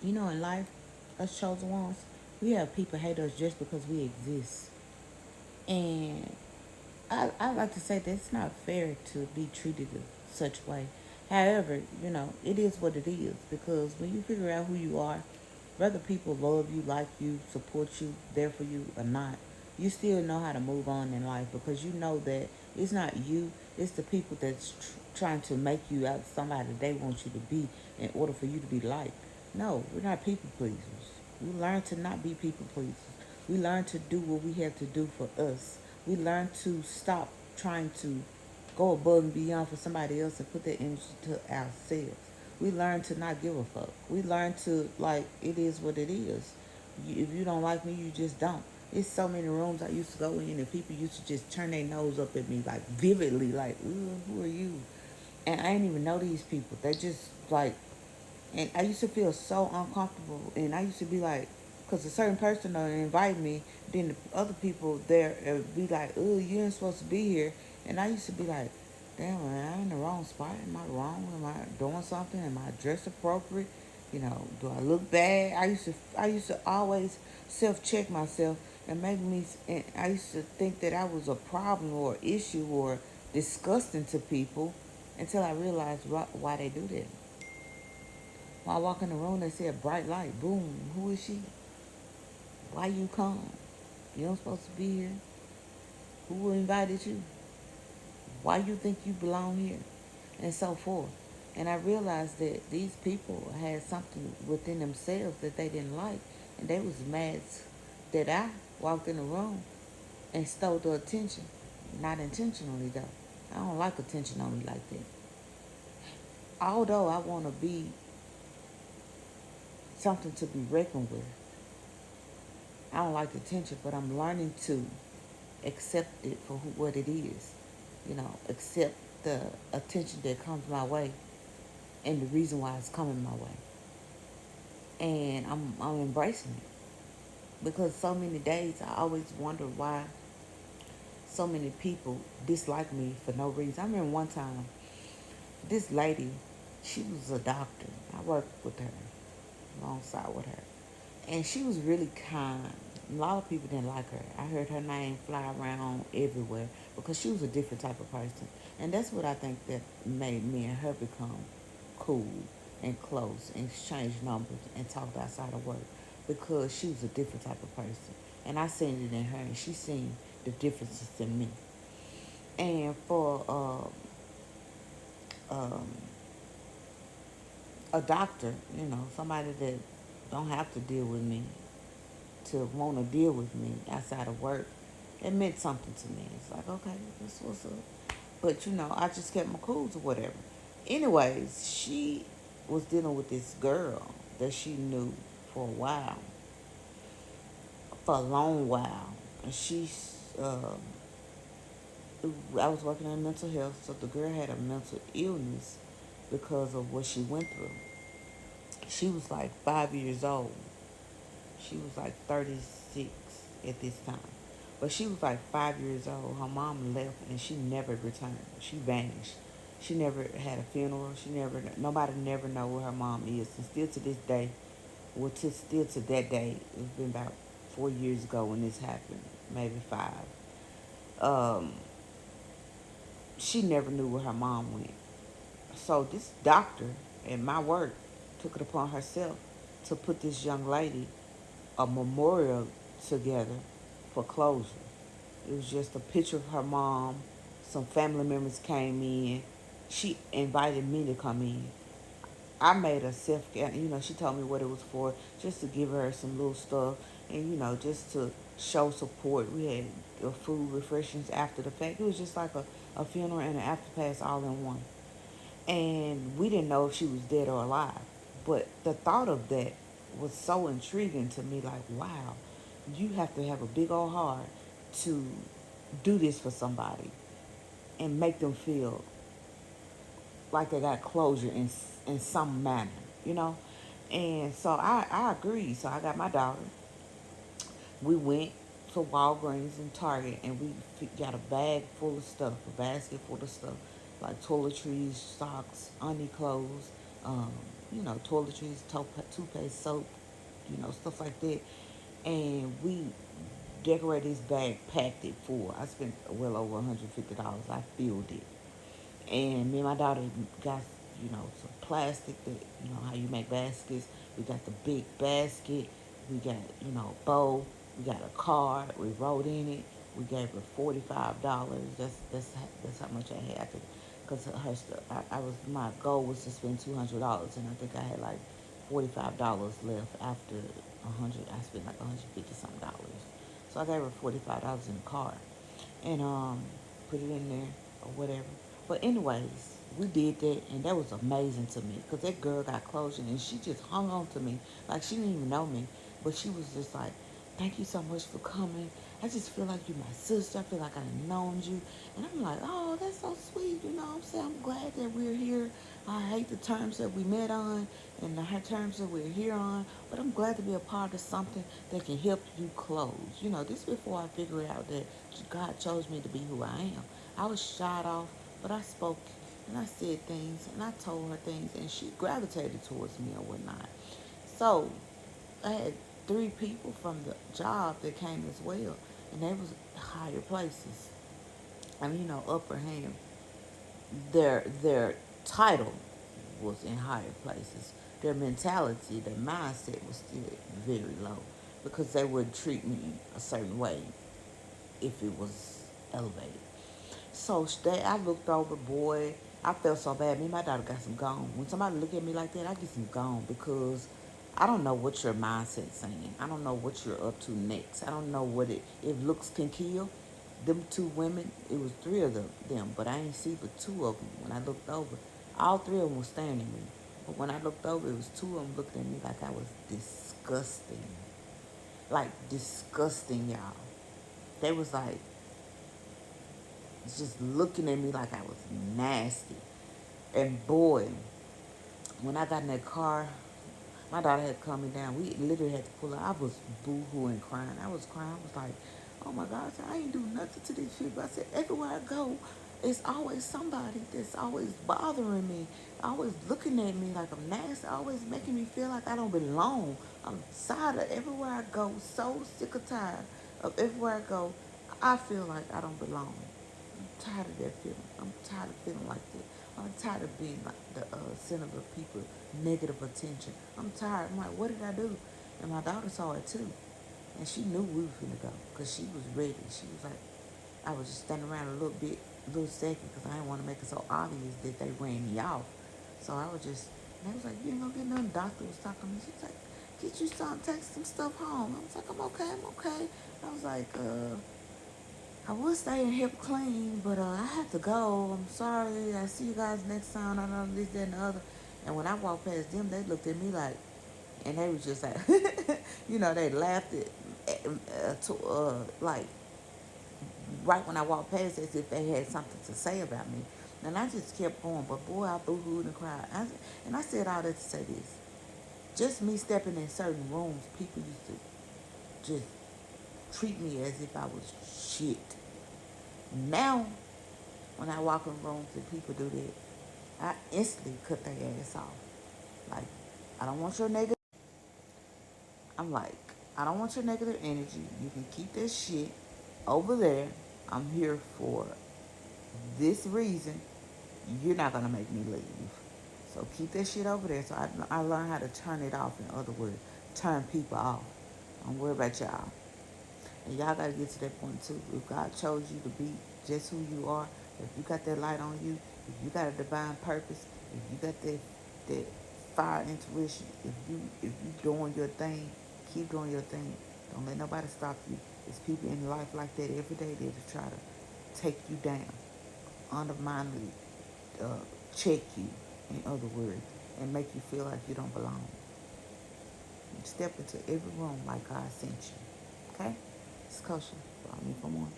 You know, in life, us chosen ones, we have people hate us just because we exist. And I like to say that it's not fair to be treated in such way. However, you know, it is what it is because when you figure out who you are, whether people love you, like you, support you, there for you or not, you still know how to move on in life because you know that it's not you, it's the people that's trying to make you out somebody they want you to be in order for you to be liked. No, we're not people pleasers. We learn to not be people pleasers. We learn to do what we have to do for us. We learn to stop trying to go above and beyond for somebody else and put that energy to ourselves. We learn to not give a fuck. We learn to, like, it is what it is. If you don't like me, you just don't. It's so many rooms I used to go in and people used to just turn their nose up at me like vividly, like, "Ooh, who are you?" And I didn't even know these people. They just like, and I used to feel so uncomfortable. And I used to be like, because a certain person will invite me, then the other people there be like, "Oh, you ain't supposed to be here." And I used to be like, "Damn, man, I'm in the wrong spot. Am I wrong? Am I doing something? Am I dressed appropriate? You know, do I look bad?" I used to always self-check myself, and make me. And I used to think that I was a problem or issue or disgusting to people, until I realized why they do that. When I walk in the room, they see a bright light. Boom. Who is she? Why you come? You don't supposed to be here. Who invited you? Why you think you belong here? And so forth. And I realized that these people had something within themselves that they didn't like. And they was mad that I walked in the room and stole the attention. Not intentionally, though. I don't like attention on me like that. Although I want to be something to be reckoned with, I don't like the attention, but I'm learning to accept it for what it is. You know, accept the attention that comes my way and the reason why it's coming my way. And I'm embracing it because so many days I always wonder why so many people dislike me for no reason. I remember one time this lady, she was a doctor. I worked with her, alongside with her, and she was really kind. A lot of people didn't like her. I heard her name fly around everywhere because she was a different type of person. And that's what I think that made me and her become cool and close and exchange numbers and talked outside of work because she was a different type of person. And I seen it in her and she seen the differences in me. And for um, a doctor, you know, somebody that don't have to deal with me, to want to deal with me outside of work, it meant something to me. It's like, okay, this what's up. But you know, I just kept my cool or whatever. Anyways, she was dealing with this girl that she knew for a while, for a long while, and I was working in mental health, so the girl had a mental illness because of what she went through. She was like 5 years old. She was like 36 at this time. But she was like 5 years old. Her mom left and she never returned. She vanished. She never had a funeral. Nobody never know where her mom is. And still to this day, well, still to that day, it's been about 4 years ago when this happened, maybe five. Um, she never knew where her mom went. So this doctor at my work took it upon herself to put this young lady a memorial together for closure. It was just a picture of her mom. Some family members came in. She invited me to come in. I made a self, she told me what it was for, just to give her some little stuff, and just to show support. We had food, refreshments after the fact. It was just like a funeral and an afterpass all in one. And we didn't know if she was dead or alive. But the thought of that was so intriguing to me, like, wow, you have to have a big old heart to do this for somebody and make them feel like they got closure in some manner, you know? And so I agree. So I got my daughter. We went to Walgreens and Target and we got a bag full of stuff, a basket full of stuff, like toiletries, socks, clothes, toiletries, toothpaste, soap, stuff like that. And we decorated this bag, packed it full. I spent well over $150. I filled it. And me and my daughter got, some plastic that, how you make baskets. We got the big basket. We got, a bowl. We got a card. We wrote in it. We gave her $45. That's how much I had. Because my goal was to spend $200, and I think I had like $45 left after 100. I spent like 150 something dollars. So I gave her $45 in the card, and put it in there or whatever. But anyways, we did that, and that was amazing to me because that girl got close, and she just hung on to me like she didn't even know me, but she was just like, "Thank you so much for coming. I just feel like you're my sister. I feel like I've known you." And I'm like, "Oh, that's so sweet." You know what I'm saying? I'm glad that we're here. I hate the terms that we met on and the terms that we're here on, but I'm glad to be a part of something that can help you close. This before I figured out that God chose me to be who I am. I was shot off, but I spoke and I said things and I told her things, and she gravitated towards me or whatnot. So I had three people from the job that came as well, and they was higher places. I mean, upper hand. Their title was in higher places. Their mentality, their mindset was still very low because they would treat me a certain way if it was elevated. So I looked over, boy, I felt so bad. Me and my daughter got some gone. When somebody look at me like that, I get some gone because I don't know what your mindset's saying. I don't know what you're up to next. I don't know if looks can kill. Them two women, it was three of them, but I ain't see but two of them. When I looked over, all three of them were staring at me. But when I looked over, it was two of them looked at me like I was disgusting. Like disgusting, y'all. They was like, just looking at me like I was nasty. And boy, when I got in that car, my daughter had calmed me down. We literally had to pull her. I was boo-hooing, crying. I was crying. I was like, oh my God, I said, I ain't do nothing to these people. I said, everywhere I go, it's always somebody that's always bothering me, always looking at me like I'm nasty, always making me feel like I don't belong. I'm tired of everywhere I go, so sick or tired of everywhere I go, I feel like I don't belong. I'm tired of that feeling. I'm tired of feeling like that. I'm tired of being like the center of people negative attention. I'm tired. I'm like, what did I do? And my daughter saw it too, and she knew we were gonna go because she was ready. She was like, I was just standing around a little second because I didn't want to make it so obvious that they ran me off. So I was just, and they was like, you ain't gonna get nothing. Doctor was talking to me. She was like, get you some, take some stuff home. I was like, I'm okay, I'm okay. I was like, I would stay and help clean, but I have to go. I'm sorry. I see you guys next time. I know this, that, and the other. And when I walked past them, they looked at me like, and they was just like, they laughed like, right when I walked past as if they had something to say about me. And I just kept going, but boy, I boo-hooed and cried. And I said all that to say this. Just me stepping in certain rooms, people used to just treat me as if I was shit. Now, when I walk in rooms and people do that, I instantly cut their ass off. Like, I don't want your negative. I'm like, I don't want your negative energy. You can keep that shit over there. I'm here for this reason. You're not gonna make me leave. So keep that shit over there. So I learned how to turn it off. In other words, turn people off. Don't worry about y'all. And y'all gotta get to that point too. If God chose you to be just who you are, if you got that light on you, if you got a divine purpose, if you got that fire intuition, if you doing your thing, keep doing your thing. Don't let nobody stop you. There's people in life like that every day there to try to take you down, undermine uh, check you, in other words, and make you feel like you don't belong. Step into every room like God sent you. Okay? It's kosher. Follow me for more.